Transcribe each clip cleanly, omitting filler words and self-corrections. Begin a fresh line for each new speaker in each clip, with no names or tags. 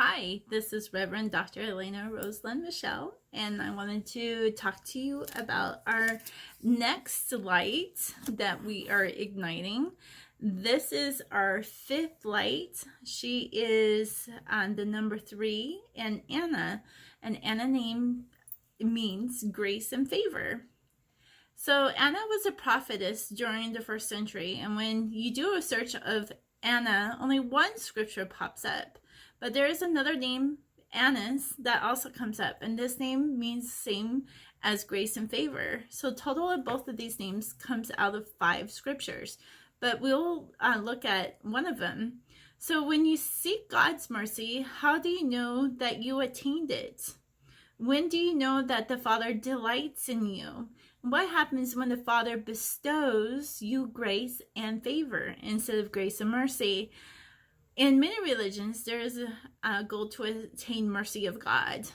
Hi, this is Reverend Dr. Elena Rosalind Michelle, and I wanted to talk to you about our next light that we are igniting. This is our fifth light. She is on the number 3, and Anna name means grace and favor. So Anna was a prophetess during the 1st century, and when you do a search of Anna, only one scripture pops up. But there is another name, Annas, that also comes up, and this name means the same as grace and favor. So total of both of these names comes out of 5 scriptures, but we'll look at one of them. So when you seek God's mercy, how do you know that you attained it? When do you know that the Father delights in you? What happens when the Father bestows you grace and favor instead of grace and mercy? In many religions, there is a goal to attain mercy of God,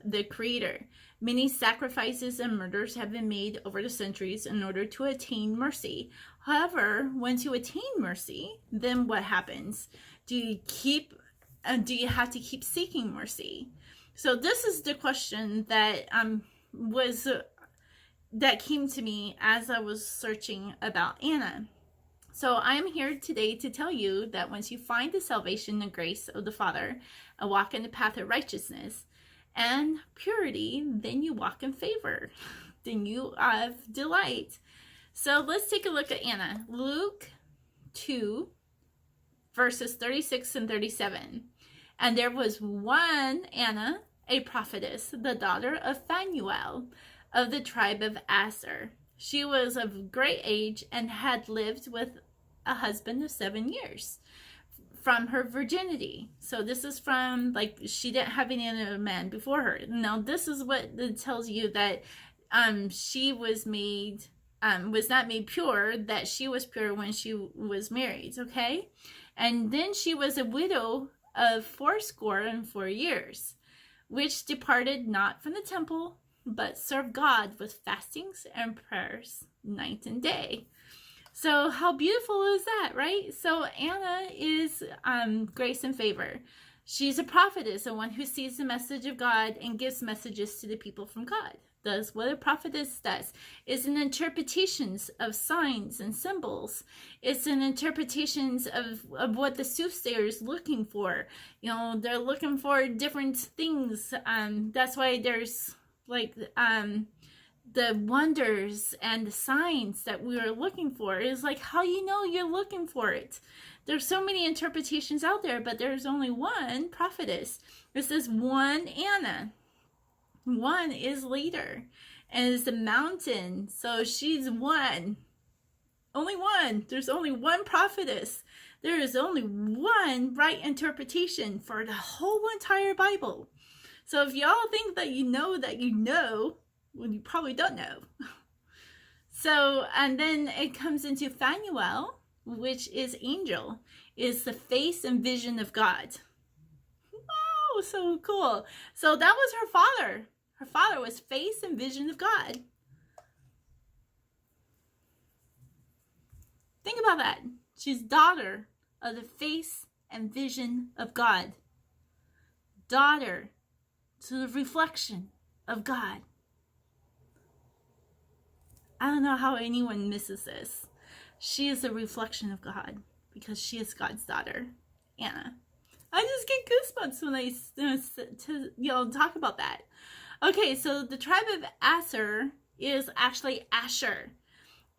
the Creator. Many sacrifices and murders have been made over the centuries in order to attain mercy. However, once you attain mercy, then what happens? Do you have to keep seeking mercy? So this is the question that that came to me as I was searching about Anna. So I am here today to tell you that once you find the salvation and grace of the Father and walk in the path of righteousness and purity, then you walk in favor. Then you have delight. So let's take a look at Anna. Luke 2, verses 36 and 37. And there was one Anna, a prophetess, the daughter of Phanuel, of the tribe of Aser. She was of great age and had lived with a husband of 7 years from her virginity. So this is from, she didn't have any other man before her. Now, this is what it tells you that she was not made pure, that she was pure when she was married, okay? And then she was a widow of 84 years, which departed not from the temple, but serve God with fastings and prayers night and day. So how beautiful is that, right? So Anna is grace and favor. She's a prophetess, the one who sees the message of God and gives messages to the people from God. Does what a prophetess does. It's an interpretations of signs and symbols. It's an interpretations of what the soothsayer is looking for. You know, they're looking for different things. That's why there's the wonders and the signs that we are looking for. Is like how you know you're looking for it. There's so many interpretations out there, but there's only one prophetess. This is one Anna. One is leader, and it's the mountain. So she's one. Only one. There's only one prophetess. There is only one right interpretation for the whole entire Bible. So if y'all think that you know, well, you probably don't know. So, and then it comes into Phanuel, which is angel, is the face and vision of God. Wow, so cool. So that was her father. Her father was face and vision of God. Think about that. She's daughter of the face and vision of God. Daughter to the reflection of God. I don't know how anyone misses this. She is a reflection of God because she is God's daughter, Anna. I just get goosebumps when I talk about that. Okay, so the tribe of Aser is actually Asher.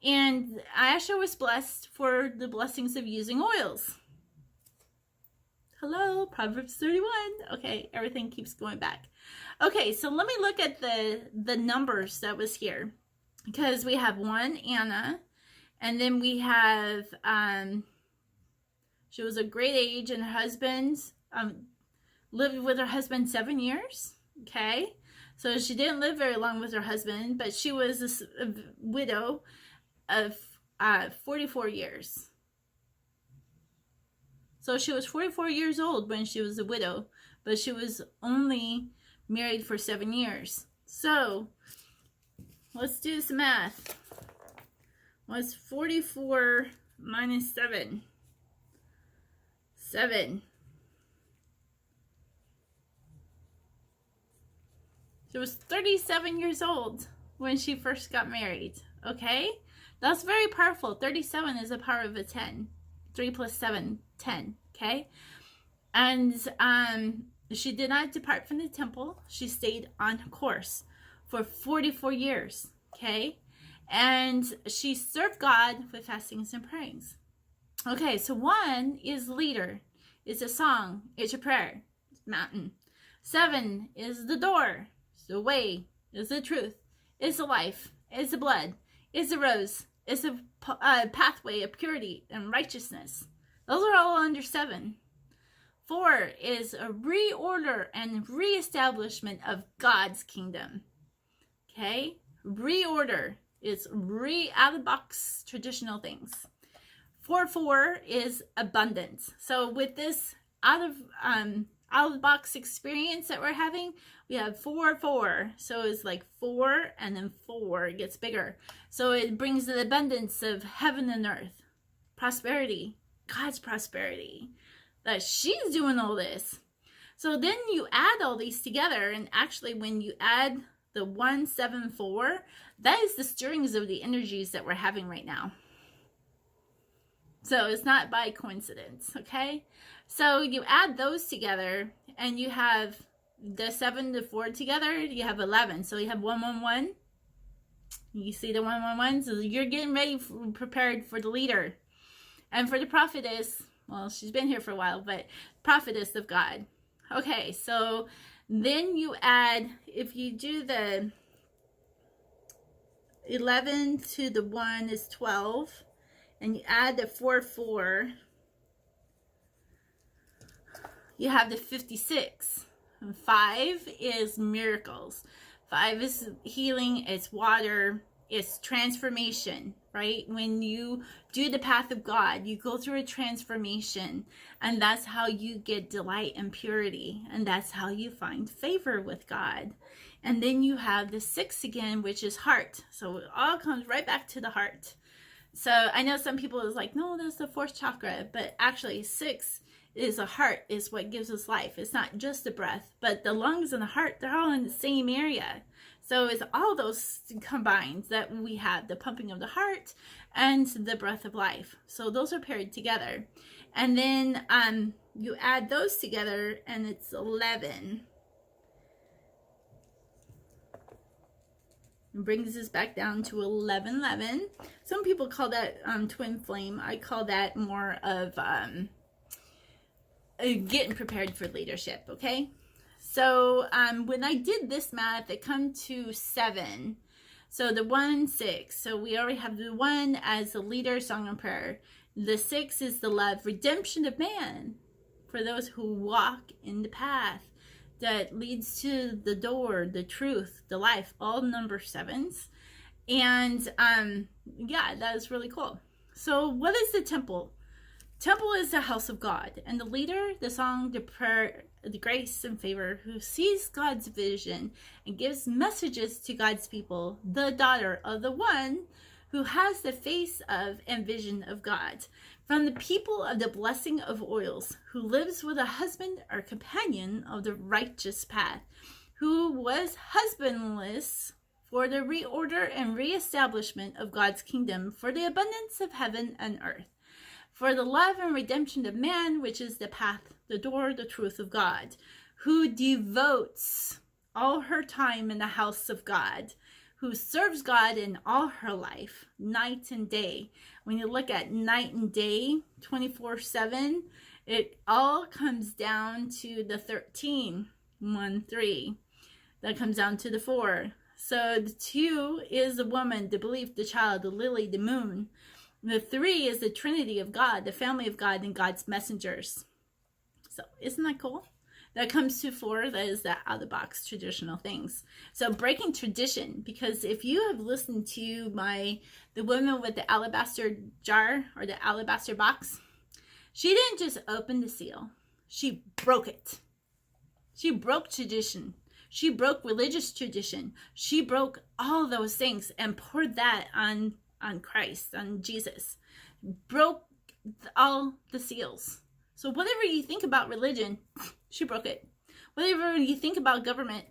And Asher was blessed for the blessings of using oils. Hello, Proverbs 31. Okay, everything keeps going back. Okay, so let me look at the numbers that was here. Because we have one Anna, and then we have, she was a great age, and her husband, lived with her husband 7 years, okay? So she didn't live very long with her husband, but she was a widow of 44 years. So she was 44 years old when she was a widow, but she was only married for 7 years. So let's do some math. What's 44 minus 7? 7. She was 37 years old when she first got married. Okay? That's very powerful. 37 is a power of a 10. 3 plus 7, 10. Okay? And she did not depart from the temple. She stayed on course for 44 years. Okay? And she served God with fastings and prayings. Okay, so 1 is leader. It's a song. It's a prayer. It's mountain. 7 is the door. It's the way. It's the truth. It's the life. It's the blood. It's the rose. It's a pathway of purity and righteousness. Those are all under 7. 4 is a reorder and reestablishment of God's kingdom. Okay? Reorder. It's out of the box traditional things. 4 is abundance. So with this out of the box experience that we're having, we have 4. So it's like 4 and then 4. It gets bigger. So it brings the abundance of heaven and earth, prosperity, God's prosperity. That she's doing all this. So then you add all these together, and actually when you add the 1, 7, 4, that is the stirrings of the energies that we're having right now. So it's not by coincidence, okay? So you add those together, and you have the 7 to 4 together, you have 11. So you have 111. You see the 111? So you're getting ready, prepared for the leader. And for the prophetess, well, she's been here for a while, but prophetess of God. Okay, so then you add, if you do the 11 to the 1 is 12, and you add the 4, you have the 56. And 5 is miracles. 5 is healing, it's water, it's transformation, right? When you do the path of God, you go through a transformation, and that's how you get delight and purity, and that's how you find favor with God. And then you have the 6 again, which is heart. So it all comes right back to the heart. So I know some people is like, no, that's the 4th chakra, but actually 6 is a heart, is what gives us life. It's not just the breath, but the lungs and the heart, they're all in the same area. So it's all those combined that we have, the pumping of the heart and the breath of life. So those are paired together. And then you add those together, and it's 11. It brings us back down to 11. Some people call that twin flame. I call that more of getting prepared for leadership, okay? So when I did this math, it come to 7. So the 1, 6. So we already have the 1 as the leader, song and prayer. The 6 is the love, redemption of man for those who walk in the path that leads to the door, the truth, the life, all number 7s. And yeah, that is really cool. So what is the temple? Temple is the house of God, and the leader, the song, the prayer, the grace and favor, who sees God's vision and gives messages to God's people, the daughter of the one who has the face of and vision of God. From the people of the blessing of oils, who lives with a husband or companion of the righteous path, who was husbandless for the reorder and reestablishment of God's kingdom, for the abundance of heaven and earth, for the love and redemption of man, which is the path, the door, the truth of God, who devotes all her time in the house of God, who serves God in all her life, night and day. When you look at night and day, 24/7, it all comes down to the 13, 1, 3. That comes down to the 4. So the 2 is the woman, the belief, the child, the lily, the moon. The 3 is the Trinity of God, the family of God, and God's messengers. So isn't that cool? That comes to 4, that is the out-of-the-box traditional things. So breaking tradition, because if you have listened to the woman with the alabaster jar or the alabaster box, she didn't just open the seal. She broke it. She broke tradition. She broke religious tradition. She broke all those things and poured that on Christ, on Jesus. Broke all the seals. So whatever you think about religion, she broke it. Whatever you think about government,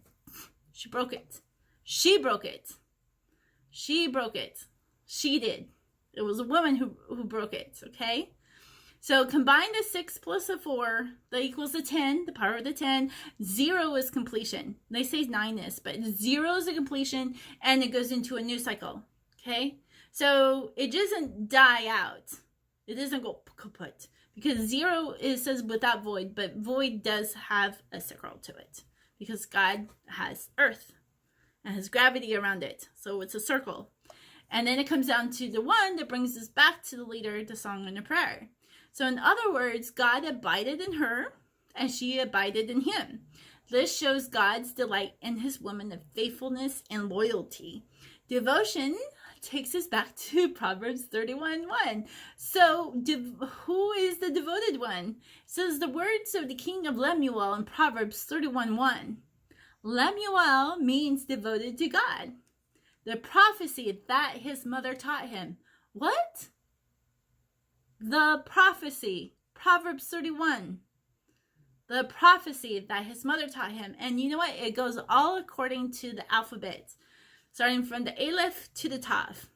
She broke it. She broke it. She broke it. She did. It was a woman who broke it, okay? So combine the 6 plus a 4, that equals the 10, the power of the 10. 0 is completion. They say 9 is, but 0 is a completion, and it goes into a new cycle, okay? So it doesn't die out. It doesn't go kaput. Because 0 says without void, but void does have a circle to it. Because God has earth and has gravity around it. So it's a circle. And then it comes down to the 1 that brings us back to the leader, the song, and the prayer. So in other words, God abided in her, and she abided in him. This shows God's delight in his woman of faithfulness and loyalty. Devotion takes us back to Proverbs 31:1. So who is the devoted one? It says the words of the king of Lemuel in Proverbs 31:1. Lemuel means devoted to God. The prophecy that his mother taught him. What? The prophecy, Proverbs 31. The prophecy that his mother taught him. And you know what? It goes all according to the alphabet. Starting from the Aleph to the Tav.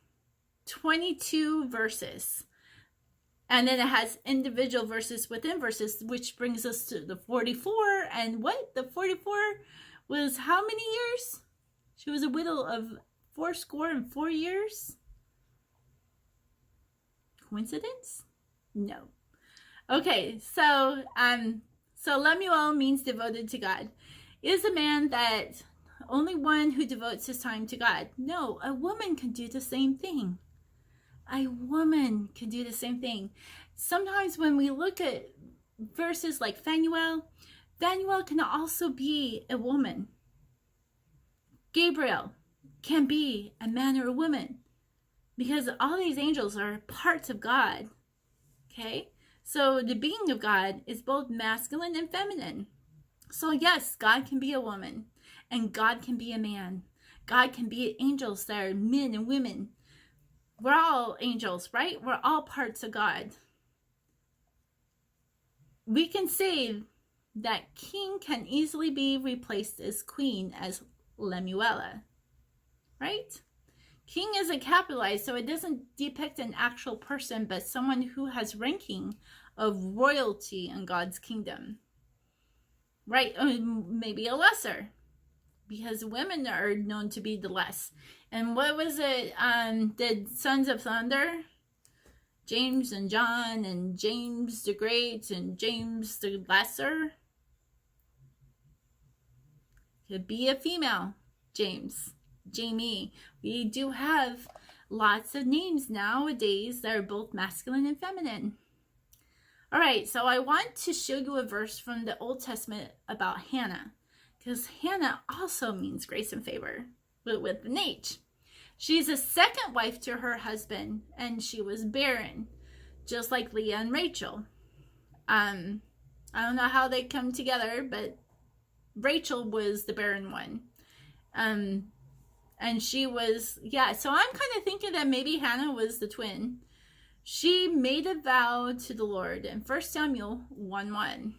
22 verses. And then it has individual verses within verses, which brings us to the 44. And what? The 44 was how many years? She was a widow of 84 years. Coincidence? No. Okay, so Lemuel means devoted to God. Is a man that only one who devotes his time to God? No, a woman can do the same thing. A woman can do the same thing. Sometimes when we look at verses like Phanuel can also be a woman. Gabriel can be a man or a woman, because all these angels are parts of God. Okay? So the being of God is both masculine and feminine. So yes, God can be a woman, and God can be a man. God can be angels that are men and women. We're all angels, right? We're all parts of God. We can say that king can easily be replaced as queen, as Lemuela, right? King isn't capitalized, so it doesn't depict an actual person, but someone who has ranking of royalty in God's kingdom, right? Maybe a lesser, because women are known to be the less. And what was it? The Sons of Thunder, James and John, and James the Great, and James the Lesser. Could be a female, Jamie. We do have lots of names nowadays that are both masculine and feminine. All right, so I want to show you a verse from the Old Testament about Hannah, because Hannah also means grace and favor, but with an H. She's a second wife to her husband, and she was barren, just like Leah and Rachel. I don't know how they come together, but Rachel was the barren one. And she was, so I'm kind of thinking that maybe Hannah was the twin. She made a vow to the Lord in 1 Samuel 1:1.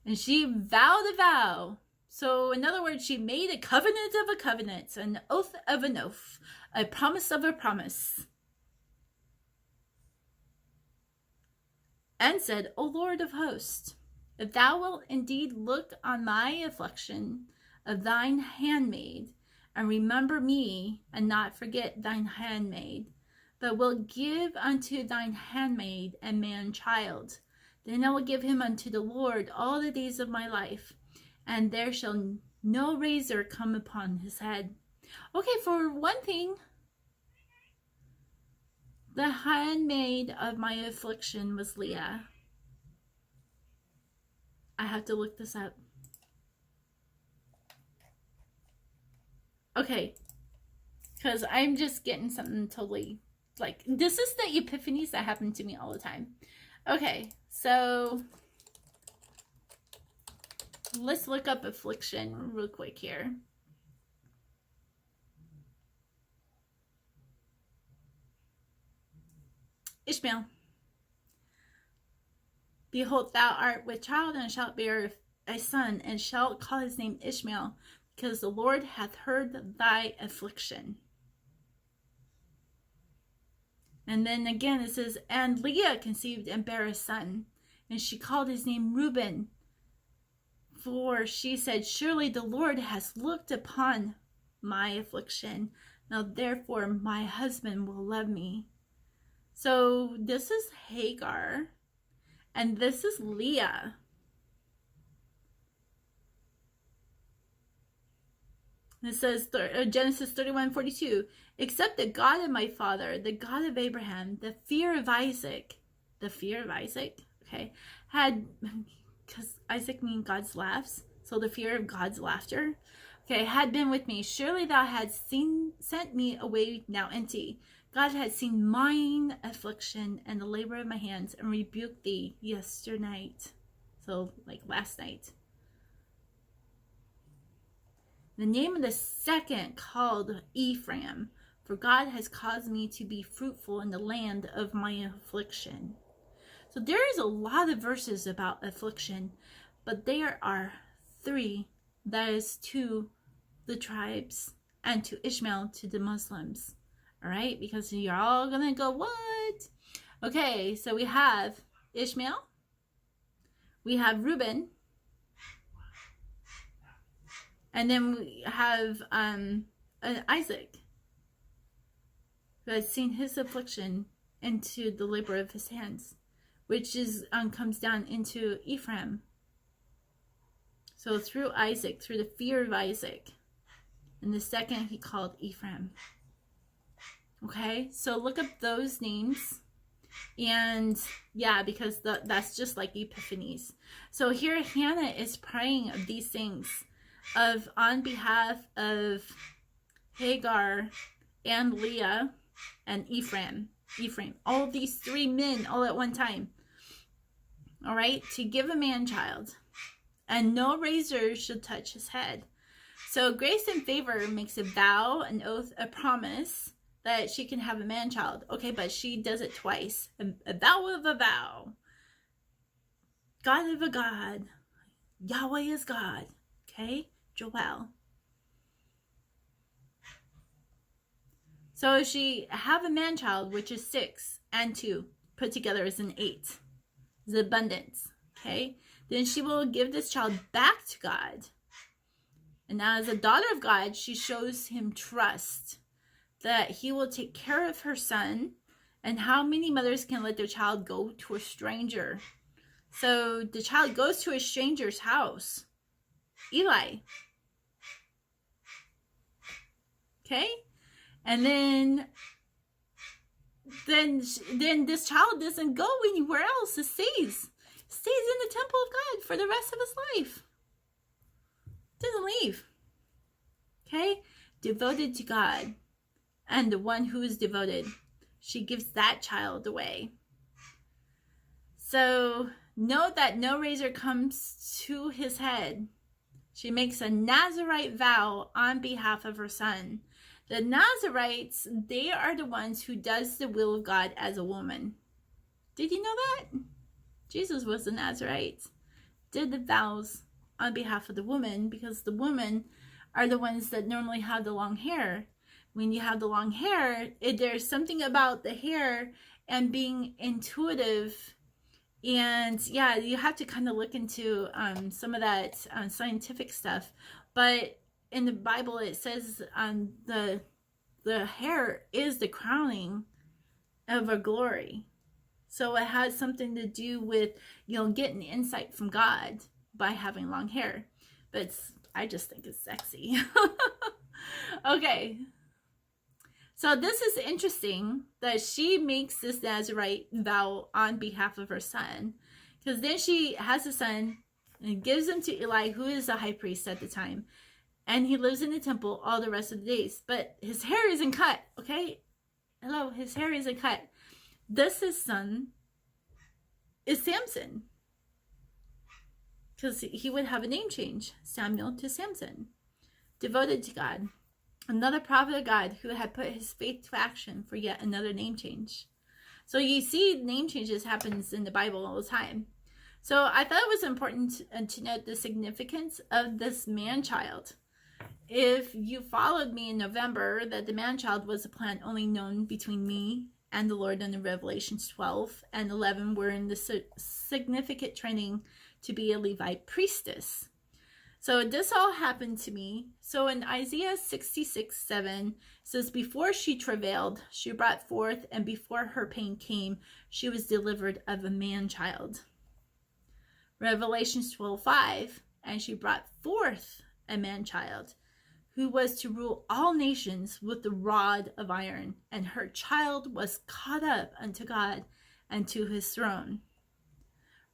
And she vowed a vow. So in other words, she made a covenant of a covenant, an oath of an oath, a promise of a promise. And said, O Lord of hosts, if thou wilt indeed look on my affliction of thine handmaid, and remember me, and not forget thine handmaid, but wilt give unto thine handmaid a man child, then I will give him unto the Lord all the days of my life, and there shall no razor come upon his head. Okay, for one thing, the handmaid of my affliction was Leah. I have to look this up. Okay, because I'm just getting something totally, like, this is the epiphanies that happen to me all the time. Okay, so let's look up affliction real quick here. Ishmael. Behold, thou art with child, and shalt bear a son, and shalt call his name Ishmael. because the Lord hath heard thy affliction. And then again it says, and Leah conceived and bare a son, and she called his name Reuben, for she said, surely the Lord has looked upon my affliction. Now therefore my husband will love me. So this is Hagar, and this is Leah. It says, Genesis 31:42, except the God of my father, the God of Abraham, the fear of Isaac, okay, had, because Isaac means God's laughs, so the fear of God's laughter, okay, had been with me. Surely thou hadst sent me away now empty. God had seen mine affliction and the labor of my hands, and rebuked thee yesternight. So, like last night. The name of the second called Ephraim, for God has caused me to be fruitful in the land of my affliction. So there is a lot of verses about affliction, but there are 3. That is to the tribes and to Ishmael, to the Muslims. All right, because you're all gonna go, what? Okay, so we have Ishmael, we have Reuben, and then we have Isaac, who has seen his affliction into the labor of his hands, which is comes down into Ephraim. So through Isaac, through the fear of Isaac, and the second he called Ephraim. Okay, so look up those names, and yeah, because that's just like epiphanies. So here Hannah is praying of these things, of on behalf of Hagar and Leah and Ephraim, all these 3 men all at one time. All right, to give a man child, and no razor should touch his head. So grace and favor makes a vow, an oath, a promise that she can have a man child. Okay, but she does it twice. A vow of a vow. God of a God. Yahweh is God. Okay, Joel. So she have a man child, which is 6 and 2 put together is an 8. Is abundance. Okay, then she will give this child back to God. And now as a daughter of God, she shows him trust, that he will take care of her son. And how many mothers can let their child go to a stranger? So the child goes to a stranger's house. Eli. Okay? And then this child doesn't go anywhere else. It stays in the temple of God for the rest of his life. Doesn't leave. Okay? Devoted to God. And the one who is devoted, she gives that child away. So know that no razor comes to his head. She makes a Nazirite vow on behalf of her son. The Nazirites, they are the ones who does the will of God as a woman. Did you know that? Jesus was a Nazirite. Did the vows on behalf of the woman, because the women are the ones that normally have the long hair. When you have the long hair, there's something about the hair and being intuitive. And yeah, you have to kind of look into some of that scientific stuff. But in the Bible, it says the hair is the crowning of a glory. So it has something to do with, getting insight from God by having long hair. But I just think it's sexy. Okay. So this is interesting that she makes this Nazirite vow on behalf of her son. Because then she has a son and gives him to Eli, who is a high priest at the time. And he lives in the temple all the rest of the days. But his hair isn't cut, okay? Hello, his hair isn't cut. Thus his son is Samson. Because he would have a name change. Samuel to Samson. Devoted to God. Another prophet of God who had put his faith to action for yet another name change. So you see name changes happens in the Bible all the time. So I thought it was important to note the significance of this man-child. if you followed me in November, that the man-child was a plan only known between me and the Lord in Revelations 12 and 11. We're in the significant training to be a Levite priestess. So this all happened to me. So in Isaiah 66:7 says, before she travailed, she brought forth, and before her pain came, she was delivered of a man-child. Revelations 12:5, and she brought forth a man-child, who was to rule all nations with the rod of iron, and her child was caught up unto God and to his throne.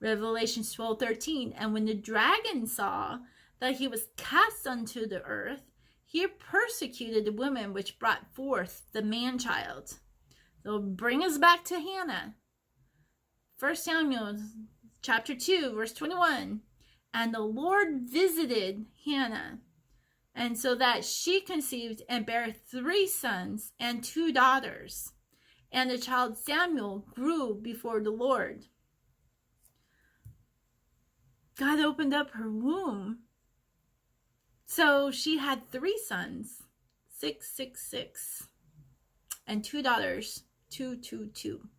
Revelations 12:13, and when the dragon saw that he was cast unto the earth, he persecuted the woman which brought forth the man-child. So bring us back to Hannah. 1 Samuel chapter 2, verse 21. And the Lord visited Hannah, and so that she conceived and bare 3 sons and 2 daughters. And the child Samuel grew before the Lord. God opened up her womb. So she had 3 sons, 666, and 2 daughters, 222.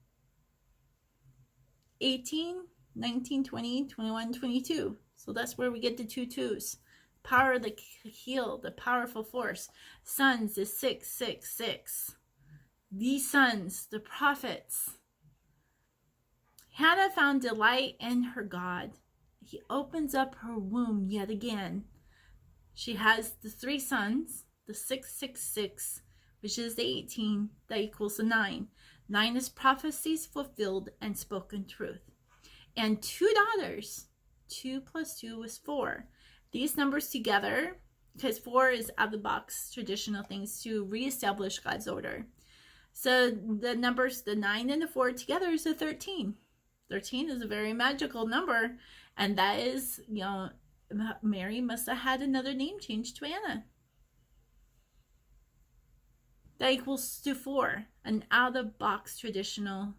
18, 19, 20, 21, 22. So that's where we get the 2 twos. Power to heal, the powerful force. Sons is 666. These sons, the prophets. Hannah found delight in her God. He opens up her womb yet again. She has the 3 sons, the 666, which is the 18, that equals the 9. 9 is prophecies fulfilled and spoken truth. And 2 daughters. 2 plus 2 was 4. These numbers together, because 4 is out of the box traditional things to reestablish God's order. So the numbers, the 9 and the 4 together is a 13. 13 is a very magical number. And that is, Mary must have had another name change to Anna. That equals to 4, an out-of-the-box traditional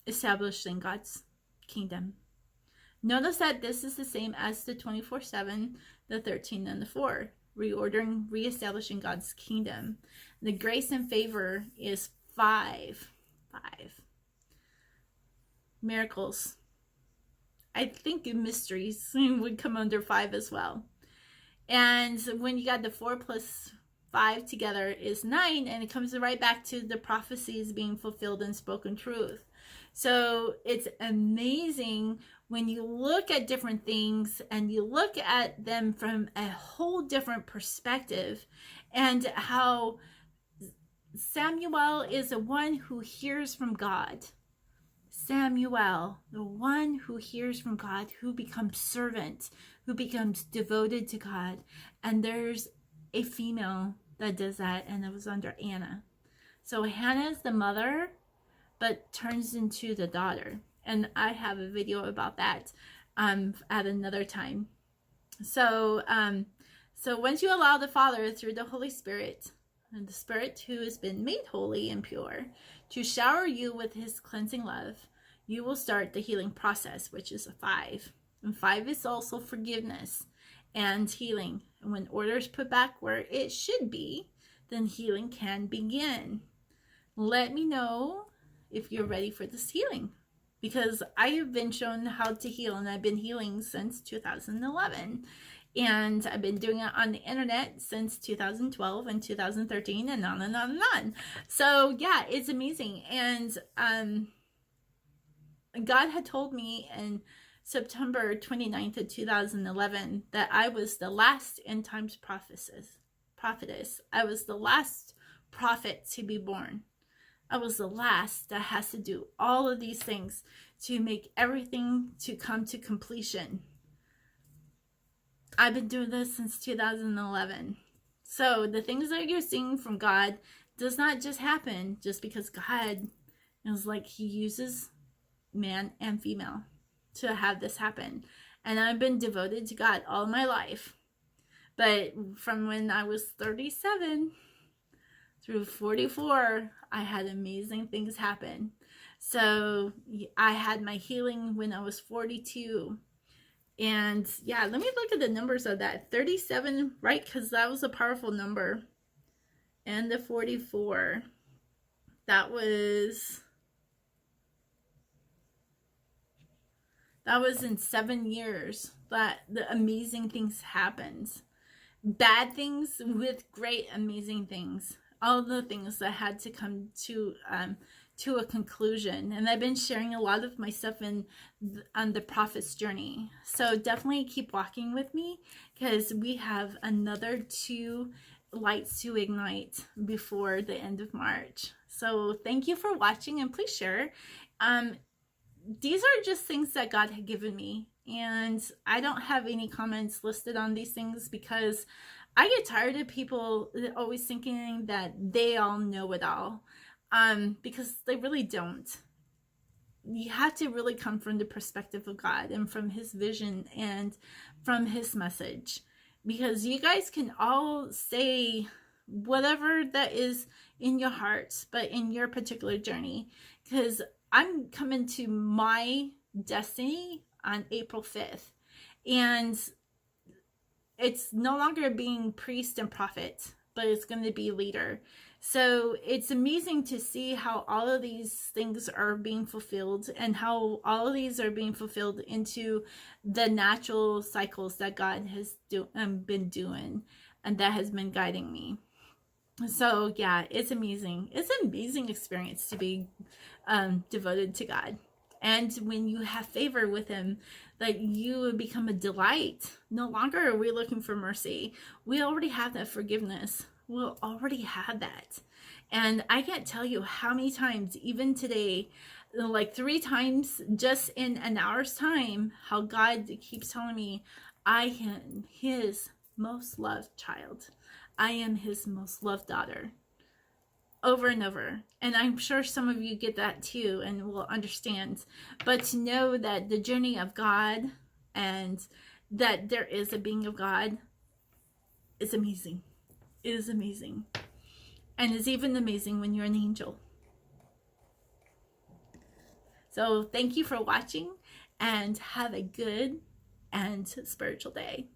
established in God's kingdom. Notice that this is the same as the 24/7, the 13, and the 4, reordering, reestablishing God's kingdom. The grace and favor is 5. 5. Miracles. I think mysteries would come under 5 as well. And when you got the 4 plus 5 together is 9, and it comes right back to the prophecies being fulfilled and spoken truth. So it's amazing when you look at different things and you look at them from a whole different perspective, and how Samuel is the one who hears from God. Samuel, the one who hears from God, who becomes servant, who becomes devoted to God. And there's a female that does that, and it was under Anna. So Hannah is the mother, but turns into the daughter. And I have a video about that at another time. So once you allow the Father through the Holy Spirit, and the Spirit who has been made holy and pure, to shower you with his cleansing love, you will start the healing process, which is a 5. And 5 is also forgiveness and healing. And when order is put back where it should be, then healing can begin. Let me know if you're ready for this healing, because I have been shown how to heal, and I've been healing since 2011. And I've been doing it on the internet since 2012 and 2013 and on and on and on. So yeah, it's amazing. And God had told me in September 29th of 2011 that I was the last end times prophetess. I was the last prophet to be born. I was the last that has to do all of these things to make everything to come to completion. I've been doing this since 2011. So the things that you're seeing from God does not just happen just because God is like, he uses man and female to have this happen. And I've been devoted to God all my life. But from when I was 37 through 44, I had amazing things happen. So I had my healing when I was 42. And yeah, let me look at the numbers of that. 37, right? Because that was a powerful number. And the 44. That was in 7 years that the amazing things happened. Bad things with great amazing things. All the things that had to come to a conclusion. And I've been sharing a lot of my stuff on the prophet's journey. So definitely keep walking with me, because we have another 2 lights to ignite before the end of March. So thank you for watching, and please share. These are just things that God had given me, and I don't have any comments listed on these things because I get tired of people always thinking that they all know it all, because they really don't. You have to really come from the perspective of God and from his vision and from his message, because you guys can all say whatever that is in your heart, but in your particular journey, because I'm coming to my destiny on April 5th, and it's no longer being priest and prophet, but it's going to be leader. So it's amazing to see how all of these things are being fulfilled, and how all of these are being fulfilled into the natural cycles that God has been doing, and that has been guiding me. So yeah, it's amazing. It's an amazing experience to be devoted to God. And when you have favor with him, like, you become a delight. No longer are we looking for mercy. We already have that forgiveness. We'll already have that. And I can't tell you how many times, even today, like 3 times just in an hour's time, how God keeps telling me, I am his most loved child. I am his most loved daughter. Over and over. And I'm sure some of you get that too and will understand. But to know that the journey of God, and that there is a being of God, is amazing. It is amazing. And it's even amazing when you're an angel. So thank you for watching, and have a good and spiritual day.